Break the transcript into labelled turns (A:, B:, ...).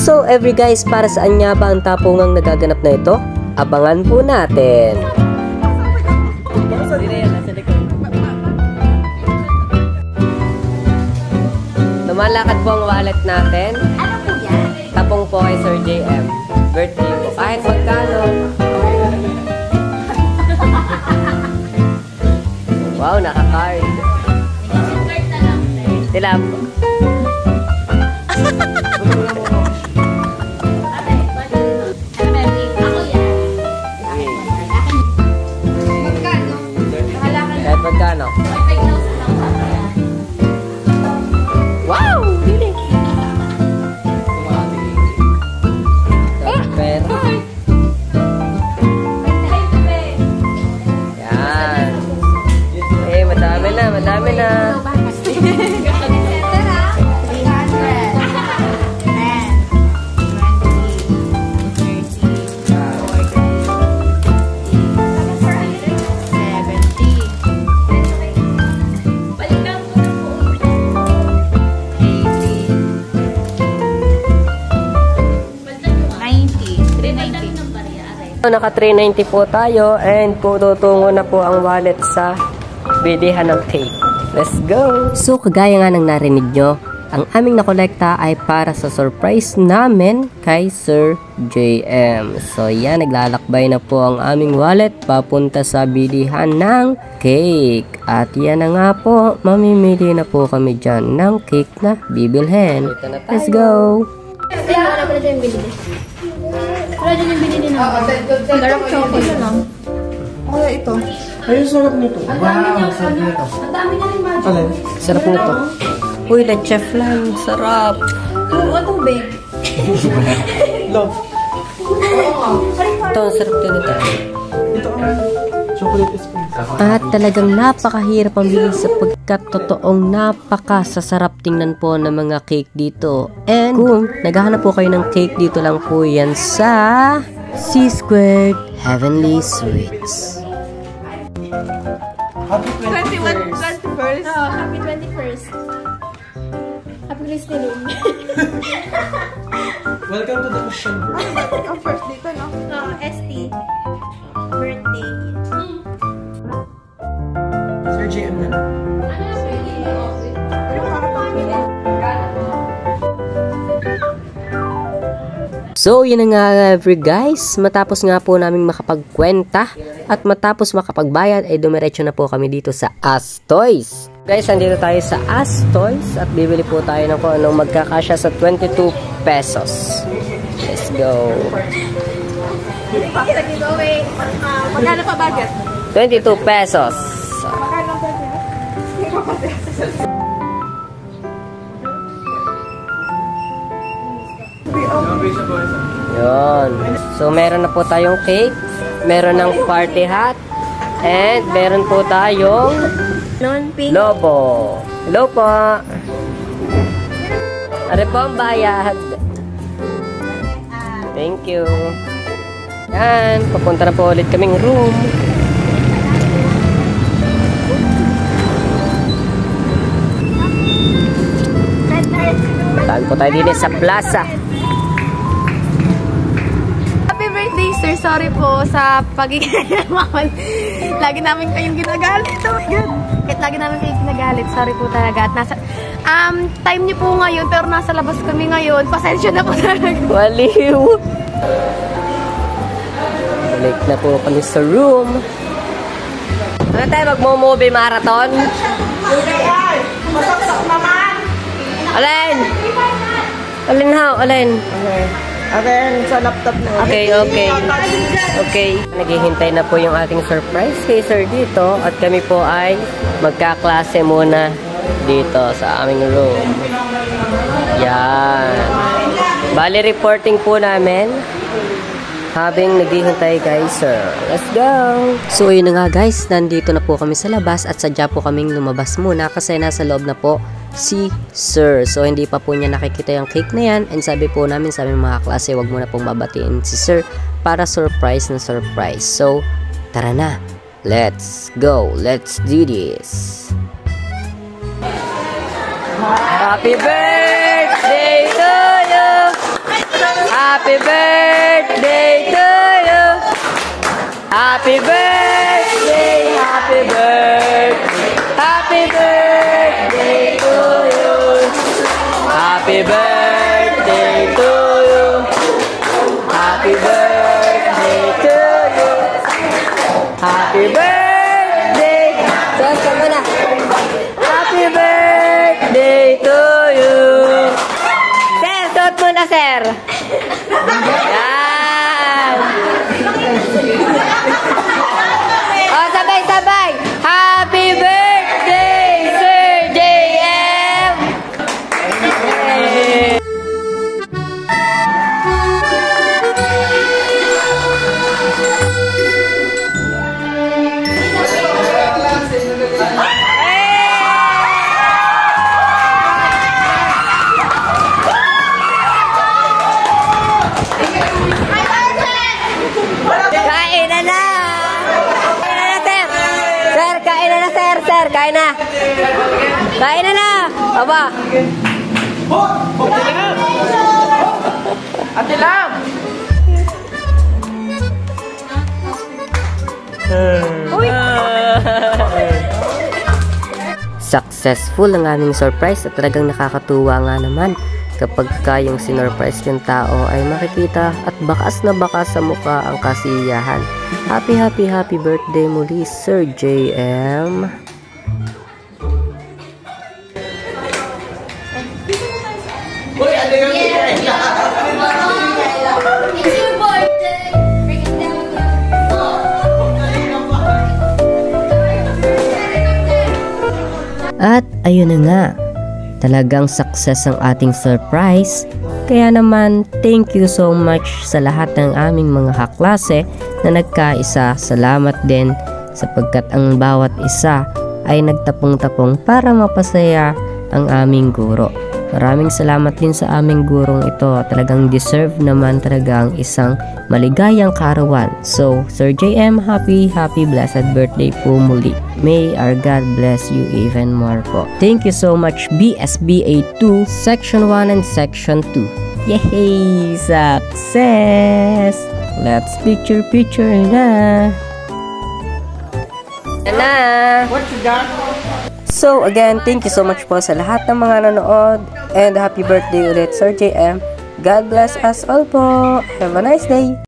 A: So every guys, para saan nga ba ang tapungang nagaganap na ito? Abangan po natin. Lumalakad po ang wallet natin.
B: Ano po yan?
A: Tapong po kay Sir JM. Birthday po. Kahit magkano. Wow, naka-card. Tilap. Kahit magkano? Wow! Dili! Pera. Yan. Eh, madami na, madami na. Naka 390 po tayo and tutungo na po ang wallet sa bilihan ng cake. Let's go! So kagaya nga ng narinig nyo, ang aming nakolekta ay para sa surprise namin kay Sir JM. So yan, naglalakbay na po ang aming wallet papunta sa bilihan ng cake. At yan na nga po, mamimili na po kami dyan ng cake na bibilhin. Let's go!
B: Wala pala dyan yung binili. Wala dyan yung binili na. Dark chocolate lang.
C: Kaya ito. Ay, sarap nito. Wow, sarap nito.
B: Ang dami na rin magic.
C: Alin?
A: Sarap nito. Uy, leche flan. Sarap.
B: Oo, tubig.
C: Love.
A: Ito, ang sarap din ito.
C: Ito ang chocolate is
A: At talagang napakahirap ang bili sapagkat totoong napakasasarap tingnan po ng mga cake dito. And kung naghahanap po kayo ng cake, dito lang po yan sa C-Squared Heavenly Sweets.
C: Happy 21st.
B: Oh, happy 21st. Happy listening.
C: Welcome to the Christian world.
B: Ang first dito, no? Oh, ST. Birthday.
C: Sir JM na.
A: So, yun na nga every guys. Matapos nga po namin makapagkwenta at matapos makapagbayad ay dumiretso na po kami dito sa Astoys. Guys, nandito tayo sa Astoys at bibili po tayo ng kung anong magkakasya sa 22 pesos. Let's go.
B: Magkano pa budget?
A: 22 pesos. Yun. So, meron na po tayong cake. Meron ng party hat. And meron po tayong
B: Non-pink.
A: lobo. Hello po. Ano po ang bayad? Thank you. Yan. Papunta na po ulit kaming room. Tahan po tayo din sa plaza.
B: Happy birthday, sir. Sorry po sa pagiging lagi namin kayong ginagalit. Oh my God. Kahit lagi namin kayong ginagalit. Sorry po talaga. At nasa, time niyo po ngayon, pero nasa labas kami ngayon. Pasensya na po talaga.
A: Waliw. Balik na po kami sa room. Ano tayo, magmo-movie marathon?
C: Masaksak naman!
A: Alin? Alin how? Alin?
C: Okay. Again, sa laptop na.
A: Okay, okay. Okay. Naghihintay na po yung ating surprise chaser dito. At kami po ay magkaklase muna dito sa aming room. Yan. Bali reporting po namin habang naghihintay guys, sir. Let's go! So yun na nga guys, nandito na po kami sa labas at sadya po kaming lumabas muna kasi nasa loob na po si Sir. So hindi pa po niya nakikita yung cake na yan and sabi po namin sa aming mga klase, wag muna pong babatiin si Sir para surprise na surprise. So tara na, let's go, let's do this. Happy birthday to you! Happy birthday to you. Happy birthday, happy birthday. Happy birthday to you. Happy birthday to you. Happy birthday to you. Happy birthday. Sos ka muna. Happy birthday to you. Sir, suot muna, sir. Yan. O, sabay-sabay. Happy birthday, Sir JM. Kain na. Kain na na. Aba.
C: Ate lang!
A: Successful ang aming surprise at talagang nakakatuwa nga naman kapag yung sinurprise yung tao ay makikita at bakas na bakas sa mukha ang kasiyahan. Happy birthday muli, Sir JM. At ayun na nga, talagang success ang ating surprise. Kaya naman, thank you so much sa lahat ng aming mga kaklase na nagkaisa. Salamat din sapagkat ang bawat isa ay nagtapong-tapong para mapasaya ang aming guro. Maraming salamat din sa aming gurong ito. Talagang deserve naman talaga ang isang maligayang karawan. So, Sir JM, happy blessed birthday po muli. May our God bless you even more po. Thank you so much BSBA 2, Section 1 and Section 2. Yay! Success! Let's picture na! Na!
C: What you got?
A: So again, thank you so much po sa lahat ng mga nanood and happy birthday ulit Sir JM. God bless us all po. Have a nice day.